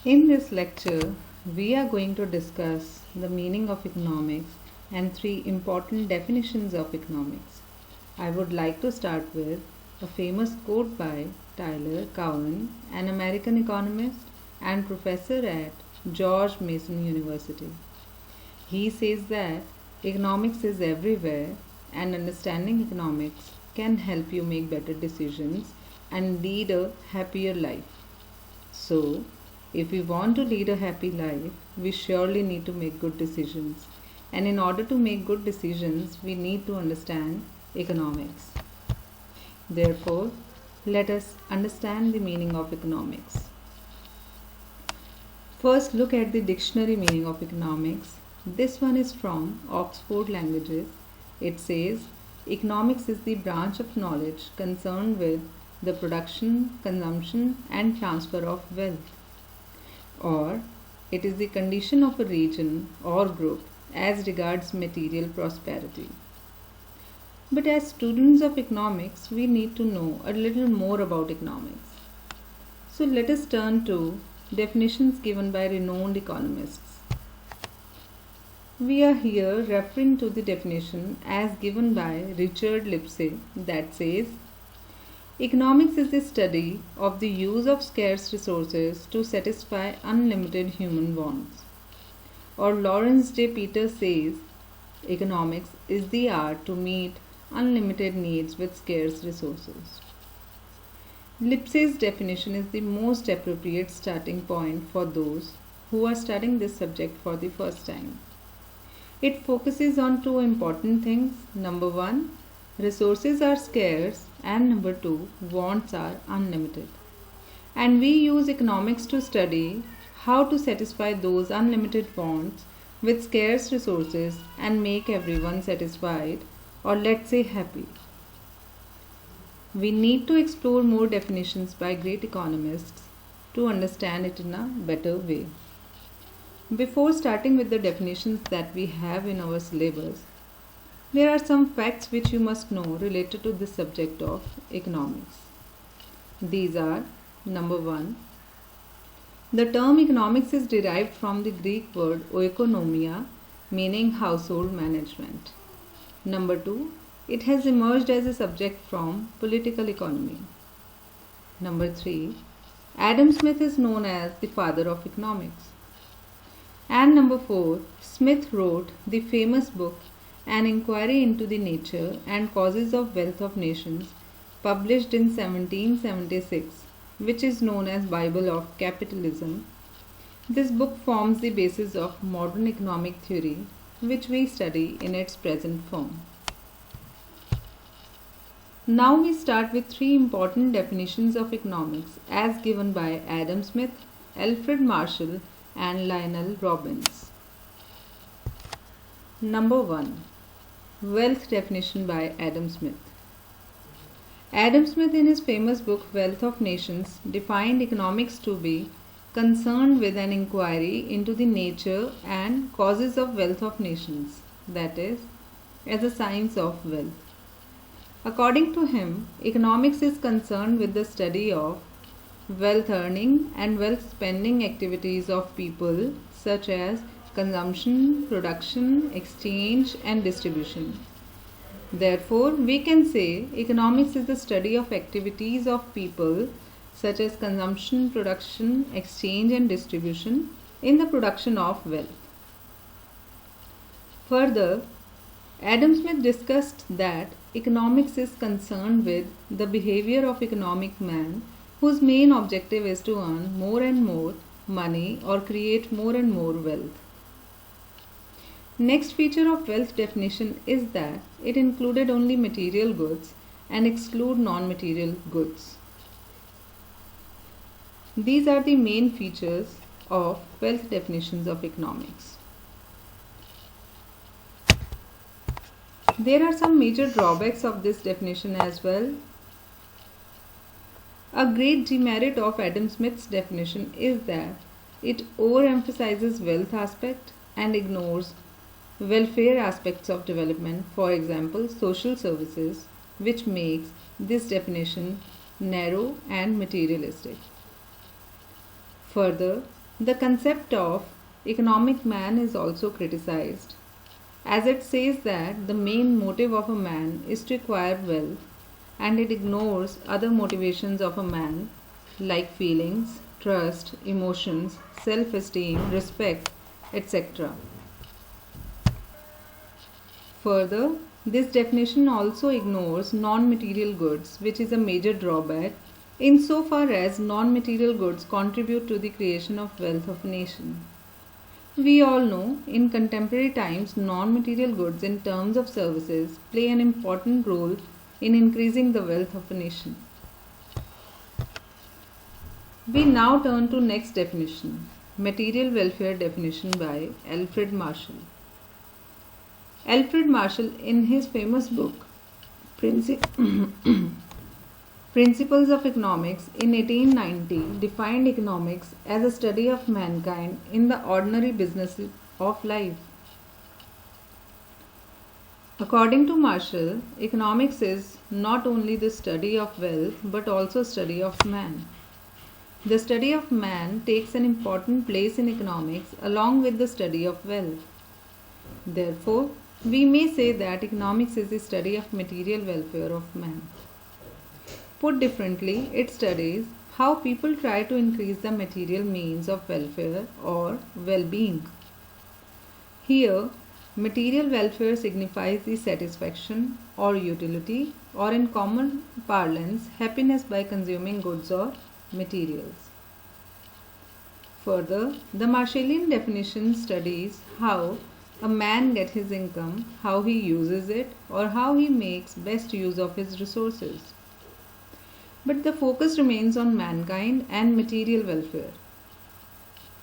In this lecture, we are going to discuss the meaning of economics and three important definitions of economics. I would like to start with a famous quote by Tyler Cowen, an American economist and professor at George Mason University. He says that economics is everywhere and understanding economics can help you make better decisions and lead a happier life. So, if we want to lead a happy life, we surely need to make good decisions. And in order to make good decisions, we need to understand economics. Therefore, let us understand the meaning of economics. First, look at the dictionary meaning of economics. This one is from Oxford Languages. It says, economics is the branch of knowledge concerned with the production, consumption, and transfer of wealth. Or, it is the condition of a region or group as regards material prosperity. But as students of economics, we need to know a little more about economics. So let us turn to definitions given by renowned economists. We are here referring to the definition as given by Richard Lipsey that says, economics is the study of the use of scarce resources to satisfy unlimited human wants. Or Lawrence J. Peters says, economics is the art to meet unlimited needs with scarce resources. Lipsey's definition is the most appropriate starting point for those who are studying this subject for the first time. It focuses on two important things. Number one, resources are scarce, and number two, wants are unlimited. And we use economics to study how to satisfy those unlimited wants with scarce resources and make everyone satisfied, or let's say happy. We need to explore more definitions by great economists to understand it in a better way. Before starting with the definitions that we have in our syllabus, there are some facts which you must know related to this subject of economics. These are, number one, the term economics is derived from the Greek word oikonomia, meaning household management. Number two, it has emerged as a subject from political economy. Number three, Adam Smith is known as the father of economics. And number four, Smith wrote the famous book An Inquiry into the Nature and Causes of Wealth of Nations, published in 1776, which is known as Bible of Capitalism. This book forms the basis of modern economic theory, which we study in its present form. Now we start with three important definitions of economics as given by Adam Smith, Alfred Marshall, and Lionel Robbins. Number 1. Wealth definition by Adam Smith. Adam Smith, in his famous book Wealth of Nations, defined economics to be concerned with an inquiry into the nature and causes of wealth of nations, that is, as a science of wealth. According to him, economics is concerned with the study of wealth earning and wealth spending activities of people, such as consumption, production, exchange, and distribution. Therefore, we can say economics is the study of activities of people, such as consumption, production, exchange, and distribution, in the production of wealth. Further, Adam Smith discussed that economics is concerned with the behavior of economic man, whose main objective is to earn more and more money or create more and more wealth. Next feature of wealth definition is that it included only material goods and exclude non-material goods. These are the main features of wealth definitions of economics. There are some major drawbacks of this definition as well. A great demerit of Adam Smith's definition is that it overemphasizes wealth aspect and ignores welfare aspects of development, for example, social services, which makes this definition narrow and materialistic. Further, The concept of economic man is also criticized, as it says that the main motive of a man is to acquire wealth, and it ignores other motivations of a man like feelings, trust, emotions, self esteem, respect, etc. Further, this definition also ignores non material goods, which is a major drawback insofar as non material goods contribute to the creation of wealth of a nation. We all know in contemporary times, non material goods in terms of services play an important role in increasing the wealth of a nation. We now turn to next definition, material welfare definition by Alfred Marshall. Alfred Marshall, in his famous book Principles of Economics in 1890, defined economics as a study of mankind in the ordinary business of life. According to Marshall, economics is not only the study of wealth but also study of man. The study of man takes an important place in economics along with the study of wealth. Therefore, we may say that economics is the study of material welfare of man. Put differently, it studies how people try to increase the material means of welfare or well-being. Here, material welfare signifies the satisfaction or utility, or in common parlance, happiness by consuming goods or materials. Further, the Marshallian definition studies how a man gets his income, how he uses it, or how he makes best use of his resources. But the focus remains on mankind and material welfare.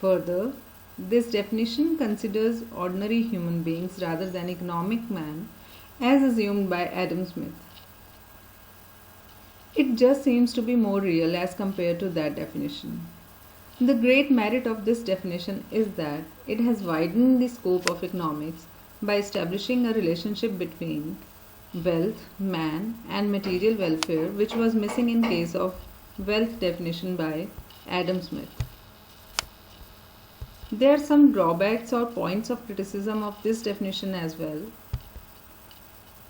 Further, this definition considers ordinary human beings rather than economic man as assumed by Adam Smith. It just seems to be more real as compared to that definition. The great merit of this definition is that it has widened the scope of economics by establishing a relationship between wealth, man, and material welfare, which was missing in case of wealth definition by Adam Smith. There are some drawbacks or points of criticism of this definition as well.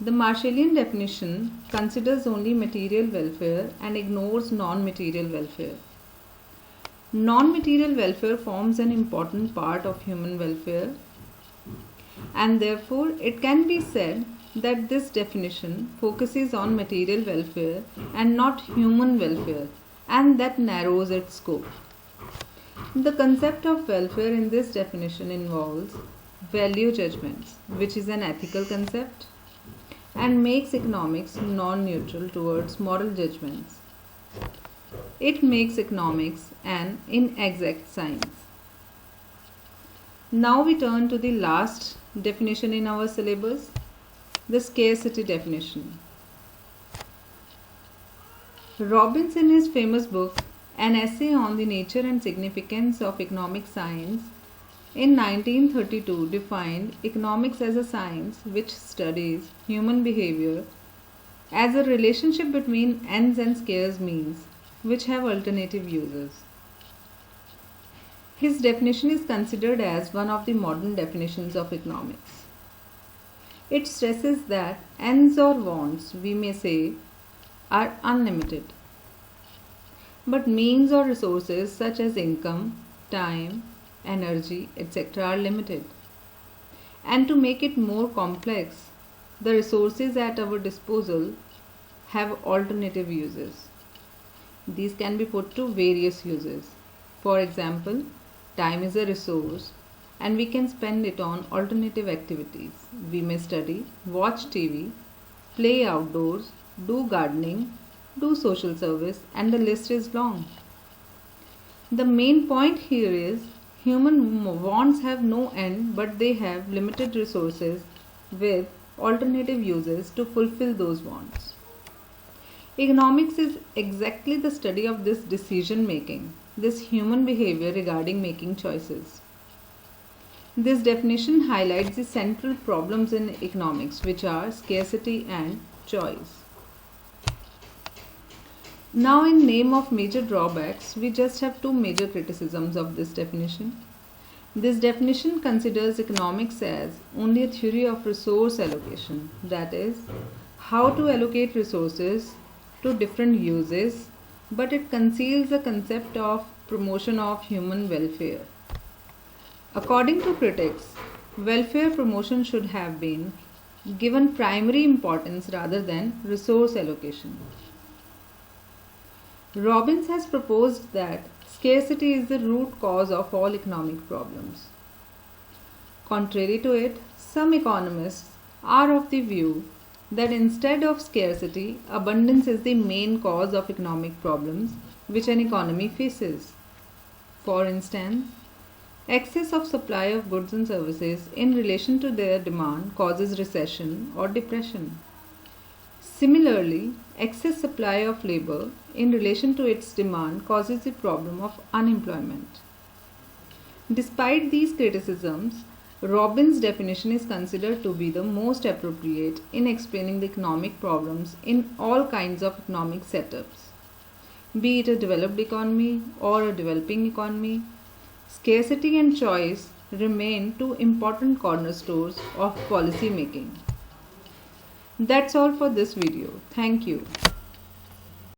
The Marshallian definition considers only material welfare and ignores non-material welfare. Non-material welfare forms an important part of human welfare, and therefore it can be said that this definition focuses on material welfare and not human welfare, and that narrows its scope. The concept of welfare in this definition involves value judgments, which is an ethical concept, and makes economics non-neutral towards moral judgments. It makes economics an inexact science. Now we turn to the last definition in our syllabus, the scarcity definition. Robbins, in his famous book, An Essay on the Nature and Significance of Economic Science, in 1932 defined economics as a science which studies human behavior as a relationship between ends and scarce means which have alternative uses. His definition is considered as one of the modern definitions of economics. It stresses that ends or wants, we may say, are unlimited, but means or resources such as income, time, energy, etc. are limited. And to make it more complex, the resources at our disposal have alternative uses. These can be put to various uses. For example, time is a resource and we can spend it on alternative activities. We may study, watch TV, play outdoors, do gardening, do social service, and the list is long. The main point here is human wants have no end, but they have limited resources with alternative uses to fulfill those wants. Economics is exactly the study of this decision making, this human behavior regarding making choices. This definition highlights the central problems in economics, which are scarcity and choice. Now, in name of major drawbacks, we just have two major criticisms of this definition. This definition considers economics as only a theory of resource allocation, that is, how to allocate resources to different uses, but it conceals the concept of promotion of human welfare. According to critics, welfare promotion should have been given primary importance rather than resource allocation. Robbins has proposed that scarcity is the root cause of all economic problems. Contrary to it, some economists are of the view that instead of scarcity, abundance is the main cause of economic problems which an economy faces. For instance, excess of supply of goods and services in relation to their demand causes recession or depression. Similarly, excess supply of labor in relation to its demand causes the problem of unemployment. Despite these criticisms, Robbins' definition is considered to be the most appropriate in explaining the economic problems in all kinds of economic setups, be it a developed economy or a developing economy. Scarcity and choice remain two important cornerstones of policy making. That's all for this video. Thank you.